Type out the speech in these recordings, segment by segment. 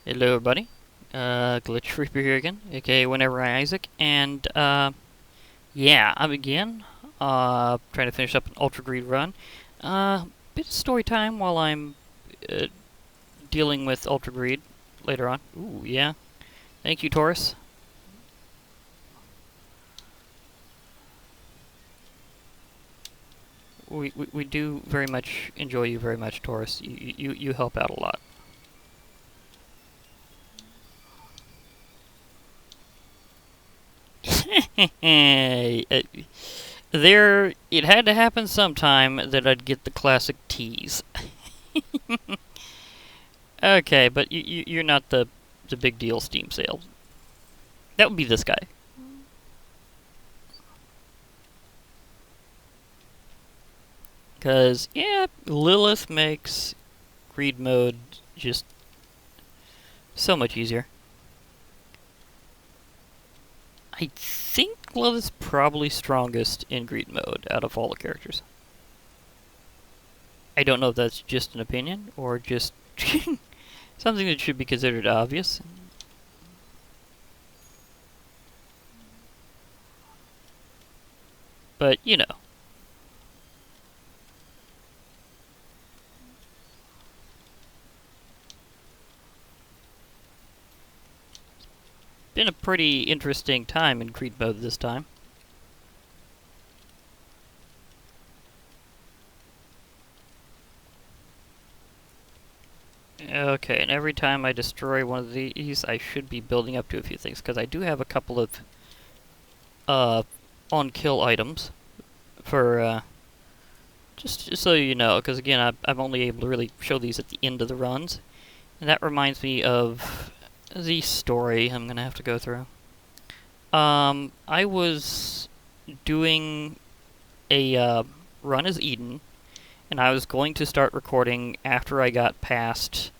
Hello everybody, Glitch Reaper here again, aka Whenever I Isaac, and yeah, I'm again, trying to finish up an Ultra Greed run. Bit of story time while I'm uh, dealing with Ultra Greed later on. Ooh, yeah. Thank you, Taurus. We do very much enjoy you very much, Taurus. You help out a lot. There, it had to happen sometime that I'd get the classic tease. Okay, but you're not the big deal Steam sale. That would be this guy. Because, yeah, Lilith makes greed mode just so much easier. I think Lilith's probably strongest in greed mode out of all the characters. I don't know if that's just an opinion or just something that should be considered obvious. But, you know. Been a pretty interesting time in greed mode this time. Okay, and every time I destroy one of these, I should be building up to a few things, because I do have a couple of on-kill items for, just so you know, because again, I'm only able to really show these at the end of the runs. And that reminds me of the story I'm going to have to go through. I was doing a run as Eden, and I was going to start recording after I got past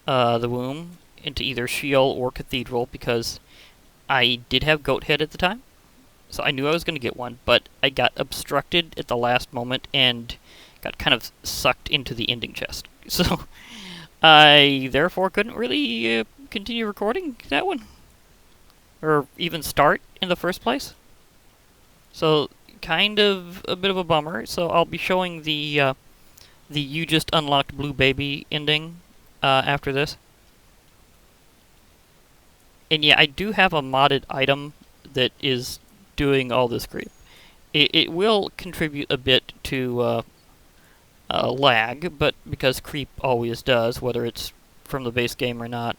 the womb into either Sheol or Cathedral, because I did have Goat Head at the time, so I knew I was going to get one, but I got obstructed at the last moment and got kind of sucked into the ending chest. So I therefore couldn't really continue recording that one, or even start in the first place. So kind of a bit of a bummer. So I'll be showing the You Just Unlocked Blue Baby ending after this. And yeah, I do have a modded item that is doing all this creep. It will contribute a bit to lag, but because creep always does, whether it's from the base game or not.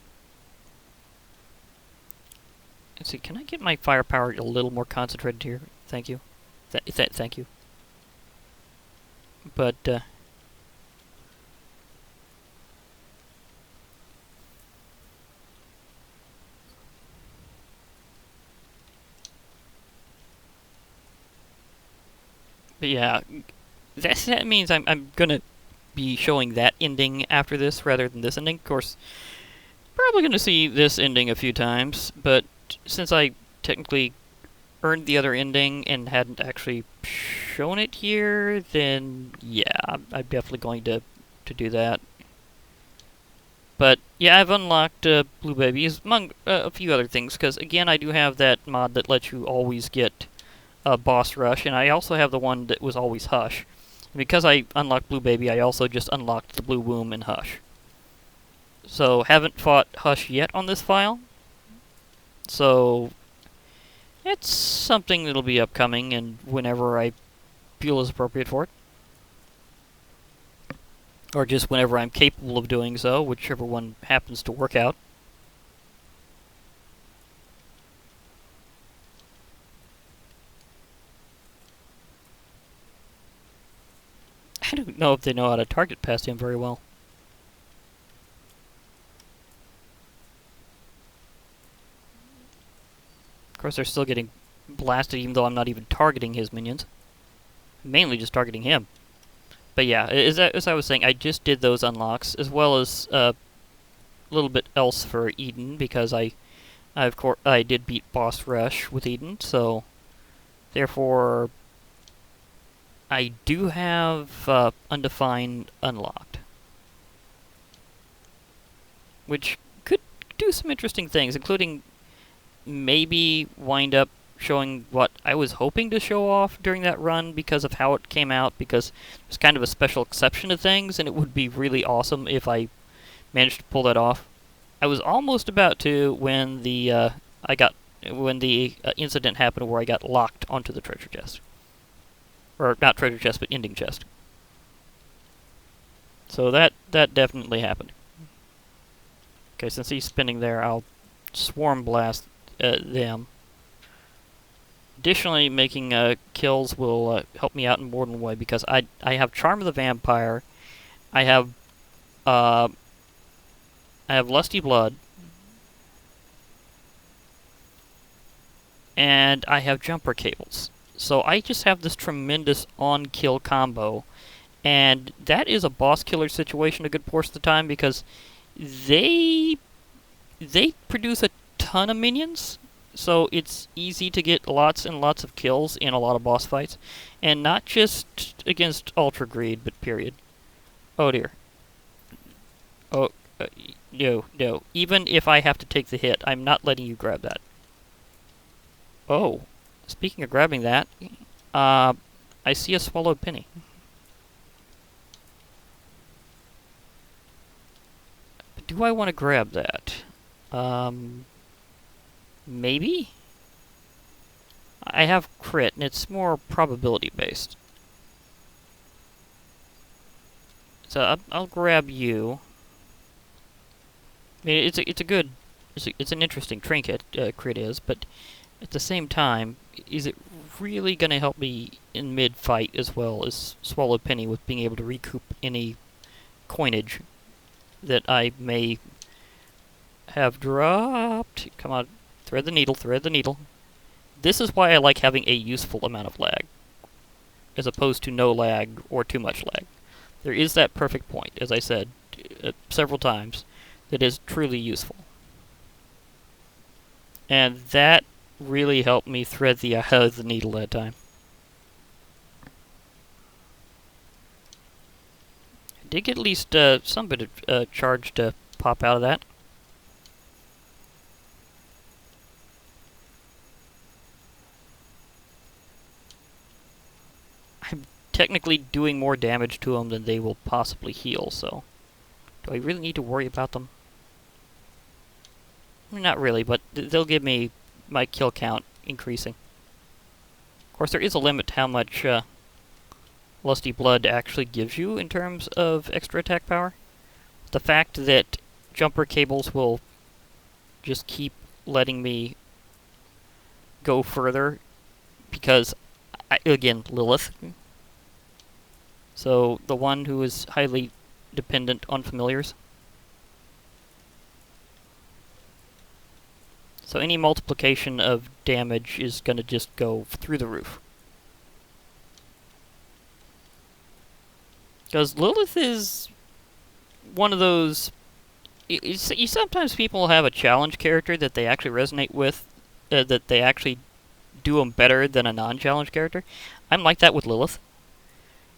Let's see, can I get my firepower a little more concentrated here? Thank you. Thank you. But, yeah, that means I'm gonna be showing that ending after this rather than this ending. Of course, probably gonna see this ending a few times, but since I technically earned the other ending and hadn't actually shown it here, then yeah, I'm definitely going to do that. But yeah, I've unlocked Blue Babies, among a few other things, because again, I do have that mod that lets you always get Boss Rush, and I also have the one that was always Hush. And because I unlocked Blue Baby, I also just unlocked the Blue Womb and Hush. So, haven't fought Hush yet on this file. So, it's something that'll be upcoming, and whenever I feel is appropriate for it. Or just whenever I'm capable of doing so, whichever one happens to work out. I don't know if they know how to target past him very well. Of course, they're still getting blasted even though I'm not even targeting his minions. Mainly just targeting him. But yeah, as I was saying, I just did those unlocks, as well as a little bit else for Eden, because I did beat Boss Rush with Eden, so therefore I do have Undefined unlocked, which could do some interesting things, including maybe wind up showing what I was hoping to show off during that run because of how it came out, because it's kind of a special exception to things, and it would be really awesome if I managed to pull that off. I was almost about to when the incident happened where I got locked onto the treasure chest. Or not treasure chest, but ending chest. So that definitely happened. Okay, since he's spinning there, I'll swarm blast them. Additionally, making kills will help me out in more than one way, because I have Charm of the Vampire, I have Lusty Blood, and I have Jumper Cables. So I just have this tremendous on-kill combo, and that is a boss killer situation a good portion of the time, because they produce a ton of minions, so it's easy to get lots and lots of kills in a lot of boss fights, and not just against Ultra Greed, but period. Oh dear. Oh, no. Even if I have to take the hit, I'm not letting you grab that. Oh, speaking of grabbing that, I see a swallowed penny. Do I want to grab that? Maybe? I have crit, and it's more probability-based. So I'll grab you. I mean, it's an interesting trinket, crit is, but at the same time, is it really going to help me in mid-fight as well as Swallowed Penny with being able to recoup any coinage that I may have dropped? Come on, thread the needle, thread the needle. This is why I like having a useful amount of lag, as opposed to no lag or too much lag. There is that perfect point, as I said several times, that is truly useful. And that really helped me thread the needle that time. I did get at least some bit of charge to pop out of that. I'm technically doing more damage to them than they will possibly heal, so do I really need to worry about them? Not really, but they'll give me my kill count increasing. Of course, there is a limit to how much Lusty Blood actually gives you in terms of extra attack power. The fact that Jumper Cables will just keep letting me go further, because, again, Lilith. So, the one who is highly dependent on familiars. So any multiplication of damage is going to just go through the roof. Because Lilith is one of those... sometimes people have a challenge character that they actually resonate with, that they actually do them better than a non-challenge character. I'm like that with Lilith.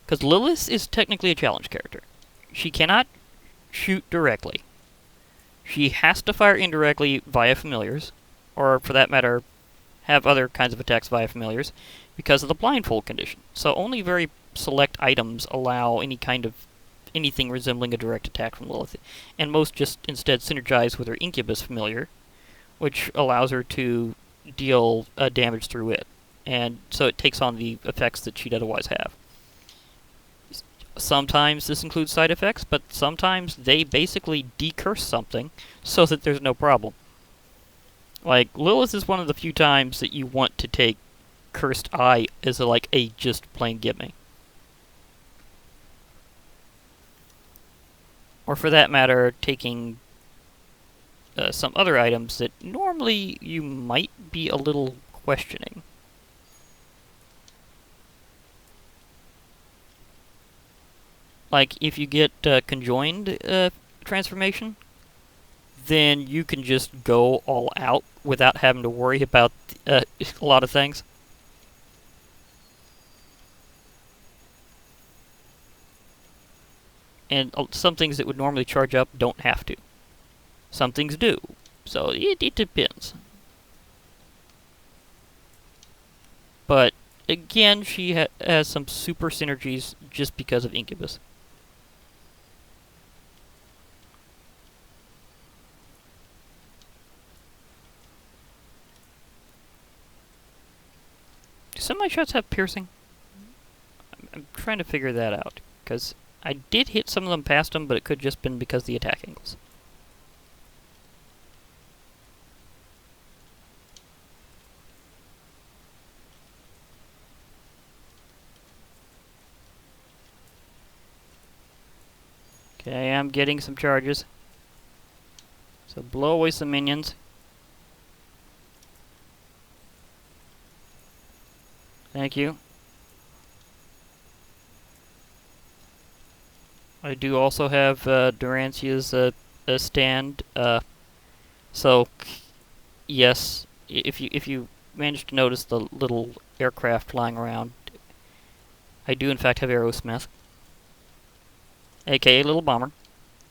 Because Lilith is technically a challenge character. She cannot shoot directly. She has to fire indirectly via familiars, or for that matter, have other kinds of attacks via familiars, because of the blindfold condition. So only very select items allow anything resembling a direct attack from Lilith, and most just instead synergize with her Incubus familiar, which allows her to deal damage through it, and so it takes on the effects that she'd otherwise have. Sometimes this includes side effects, but sometimes they basically decurse something so that there's no problem. Like, Lilith is one of the few times that you want to take Cursed Eye as a just plain gimme. Or for that matter, taking some other items that normally you might be a little questioning. Like, if you get conjoined transformation, then you can just go all out without having to worry about a lot of things. And some things that would normally charge up don't have to. Some things do. So it depends. But again, she has some super synergies just because of Incubus. Do some of my shots have piercing? I'm trying to figure that out, because I did hit some of them past them, but it could just been because of the attack angles. Okay, I'm getting some charges. So blow away some minions. Thank you. I do also have Durancia's stand. So yes, if you manage to notice the little aircraft flying around, I do in fact have Aerosmith, aka Little Bomber,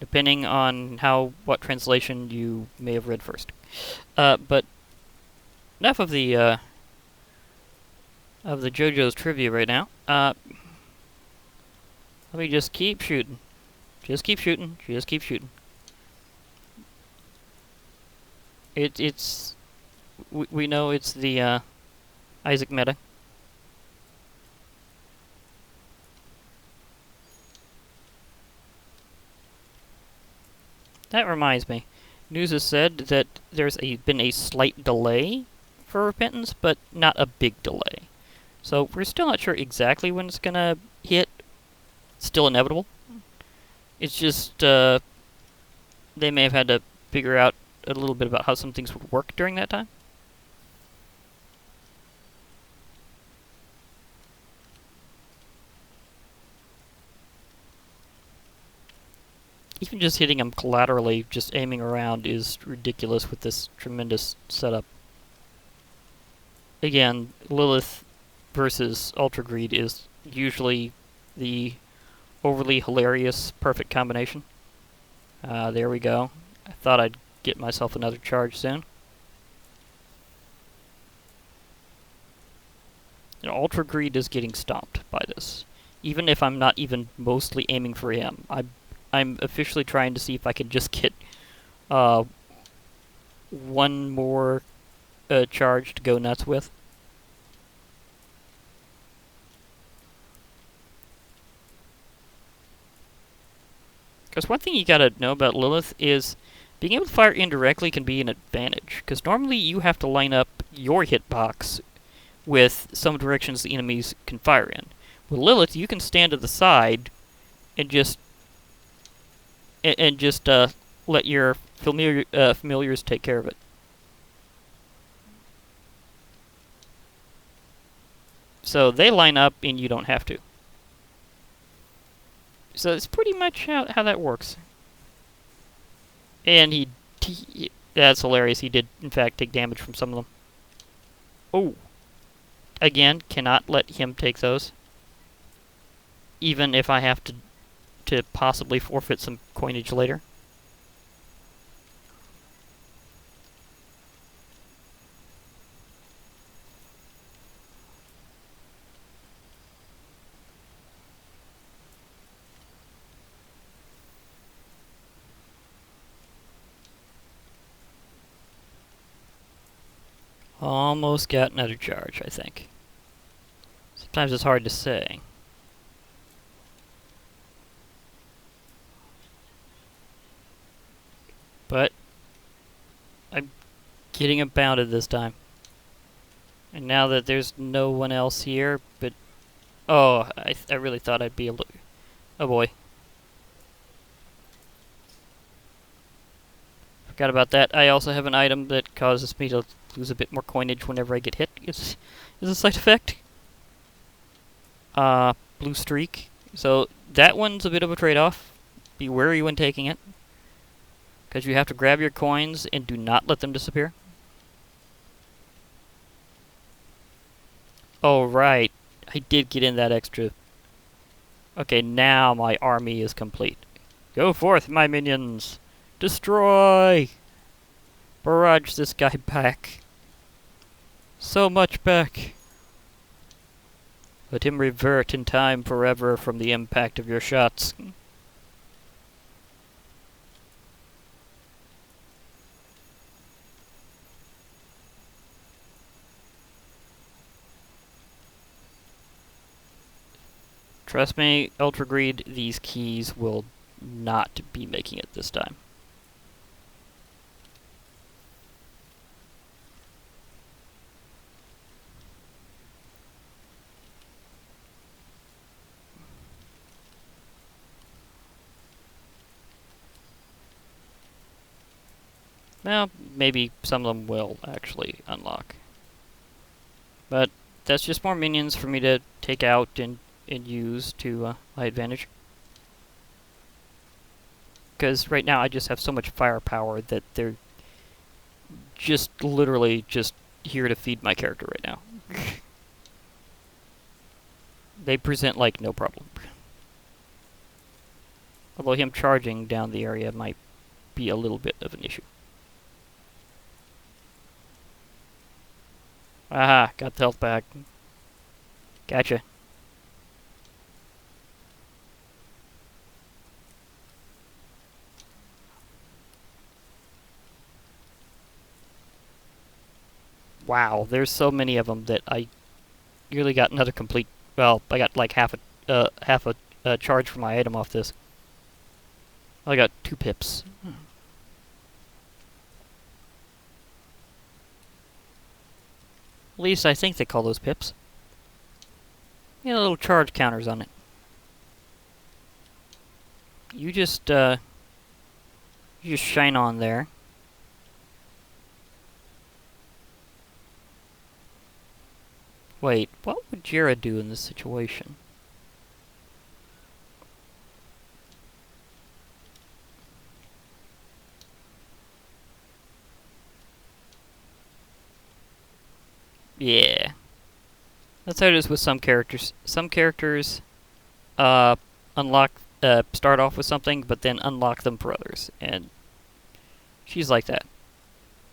depending on what translation you may have read first. But enough of the JoJo's trivia right now. Let me just keep shooting. Just keep shooting. Just keep shooting. We know it's the Isaac meta. That reminds me. News has said that there's been a slight delay for Repentance, but not a big delay. So we're still not sure exactly when it's gonna hit. Still inevitable. It's just they may have had to figure out a little bit about how some things would work during that time. Even just hitting them collaterally, just aiming around, is ridiculous with this tremendous setup. Again, Lilith versus Ultra Greed is usually the overly hilarious perfect combination. There we go. I thought I'd get myself another charge soon. You know, Ultra Greed is getting stomped by this. Even if I'm not even mostly aiming for him, I'm officially trying to see if I can just get one more charge to go nuts with. Because one thing you gotta know about Lilith is being able to fire indirectly can be an advantage. Because normally you have to line up your hitbox with some directions the enemies can fire in. With Lilith, you can stand to the side and just let your familiars take care of it. So they line up and you don't have to. So it's pretty much how that works. And that's hilarious. He did, in fact, take damage from some of them. Oh. Again, cannot let him take those. Even if I have to possibly forfeit some coinage later. Almost got another charge, I think. Sometimes it's hard to say. But I'm getting him bounded this time. And now that there's no one else here, but... Oh, I really thought I'd be able to... Oh boy. Forgot about that. I also have an item that causes me to lose a bit more coinage whenever I get hit. Is a side effect. Blue streak. So that one's a bit of a trade-off. Be wary when taking it. Because you have to grab your coins and do not let them disappear. Oh, right. I did get in that extra. Okay, now my army is complete. Go forth, my minions! Destroy! Barrage this guy back. So much back. Let him revert in time forever from the impact of your shots. Trust me, Ultra Greed, these keys will not be making it this time. Well, maybe some of them will actually unlock. But that's just more minions for me to take out and use to my advantage. Because right now I just have so much firepower that they're just literally just here to feed my character right now. They present like no problem. Although him charging down the area might be a little bit of an issue. Aha, got the health back. Gotcha. Wow, there's so many of them that I nearly got another complete. Well, I got like half a charge for my item off this. I got 2 pips. At least I think they call those pips. You know, little charge counters on it. You just shine on there. Wait, what would Jira do in this situation? Yeah. That's how it is with some characters. Some characters unlock start off with something, but then unlock them for others. And she's like that.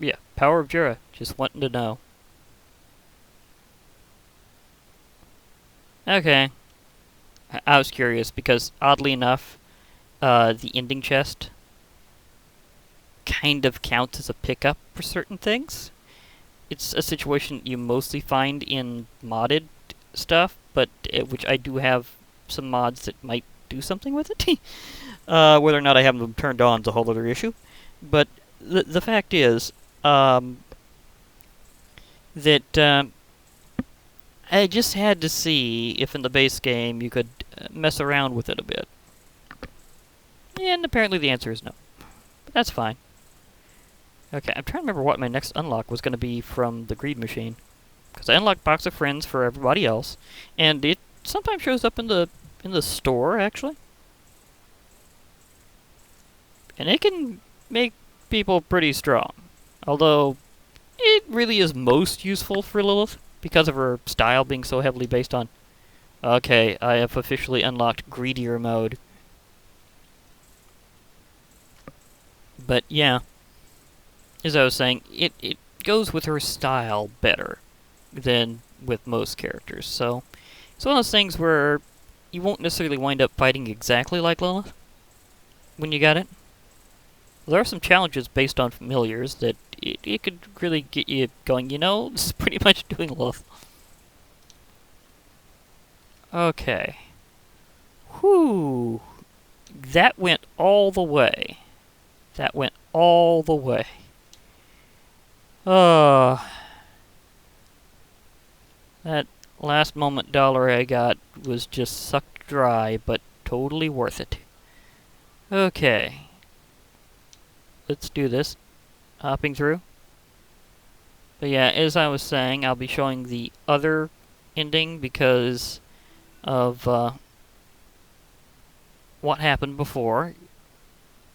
Yeah, power of Jira. Just wanting to know. Okay. I was curious because, oddly enough, the ending chest kind of counts as a pickup for certain things. It's a situation you mostly find in modded stuff, but which I do have some mods that might do something with it. Whether or not I have them turned on is a whole other issue. But the fact is that I just had to see if in the base game you could mess around with it a bit. And apparently the answer is no. But that's fine. Okay, I'm trying to remember what my next unlock was going to be from the Greed Machine. Because I unlocked Box of Friends for everybody else. And it sometimes shows up in the store, actually. And it can make people pretty strong. Although, it really is most useful for Lilith because of her style being so heavily based on... Okay, I have officially unlocked Greedier mode. But yeah, as I was saying, it goes with her style better than with most characters. So it's one of those things where you won't necessarily wind up fighting exactly like Lilith when you got it. There are some challenges based on familiars that it could really get you going, you know, this is pretty much doing Lilith. Okay. Whew. That went all the way. That went all the way. That last moment dollar I got was just sucked dry, but totally worth it. Okay. Let's do this. Hopping through. But yeah, as I was saying, I'll be showing the other ending because of what happened before.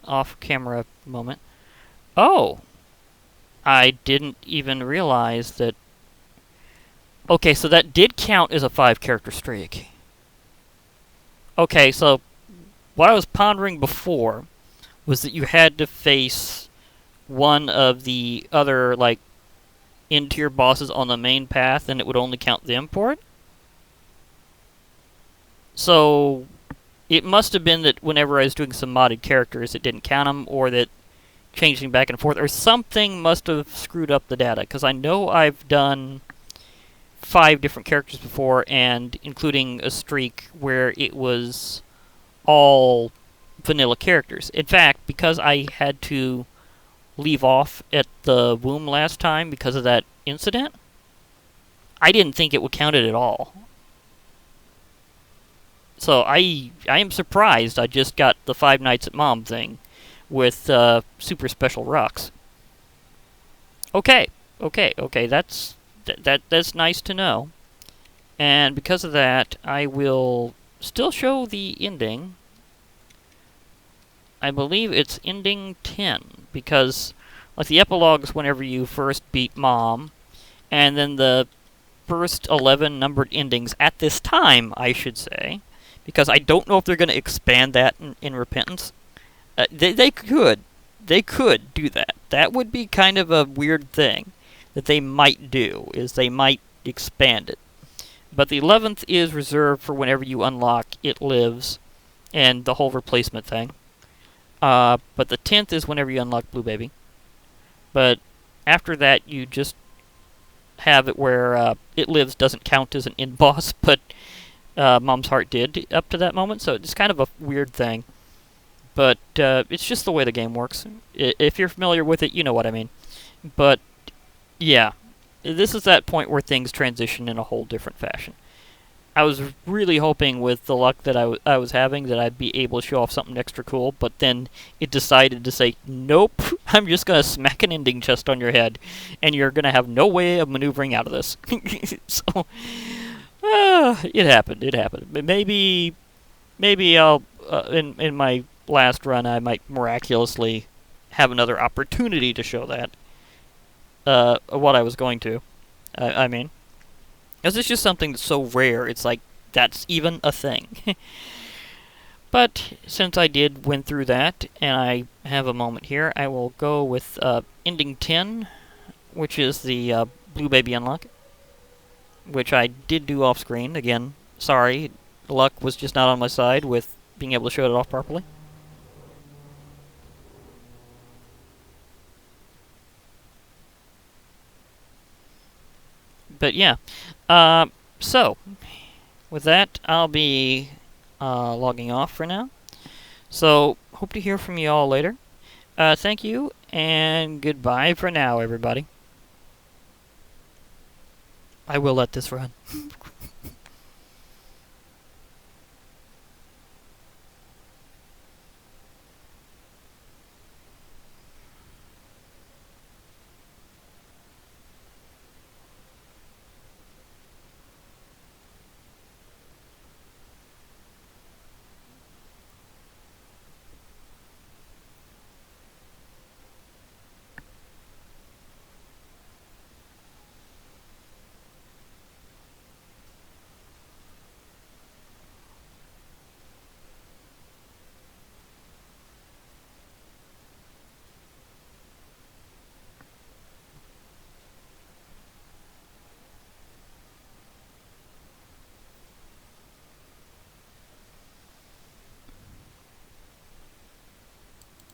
Off-camera moment. Oh! I didn't even realize that... Okay, so that did count as a 5-character streak. Okay, so what I was pondering before was that you had to face one of the other, like, in-tier bosses on the main path, then it would only count them for it. So it must have been that whenever I was doing some modded characters, it didn't count them, or that changing back and forth, or something must have screwed up the data, because I know I've done 5 different characters before, and including a streak where it was all vanilla characters. In fact, because I had to leave off at the womb last time because of that incident, I didn't think it would count it at all. So I am surprised I just got the 5 Nights at Mom thing with super special rocks. Okay, that's nice to know. And because of that, I will still show the ending. I believe it's ending 10, because like the epilogue's whenever you first beat Mom, and then the first 11 numbered endings at this time, I should say, because I don't know if they're going to expand that in Repentance. They could do that. That would be kind of a weird thing that they might do, is they might expand it. But the 11th is reserved for whenever you unlock It Lives and the whole replacement thing. But the 10th is whenever you unlock Blue Baby. But after that, you just have it where It Lives doesn't count as an end boss, but Mom's Heart did up to that moment, so it's kind of a weird thing. But it's just the way the game works. If you're familiar with it, you know what I mean. But yeah, this is that point where things transition in a whole different fashion. I was really hoping with the luck that I was having that I'd be able to show off something extra cool, but then it decided to say, nope, I'm just going to smack an ending chest on your head, and you're going to have no way of maneuvering out of this. So, it happened. Maybe I'll, in my last run, I might miraculously have another opportunity to show that, what I was going to. I mean, because it's just something that's so rare, it's like, that's even a thing. But since I did win through that, and I have a moment here, I will go with ending 10, which is the Blue Baby unlock, which I did do off screen. Again, sorry, luck was just not on my side with being able to show it off properly. But yeah, so with that, I'll be logging off for now. So hope to hear from you all later. Thank you, and goodbye for now, everybody. I will let this run.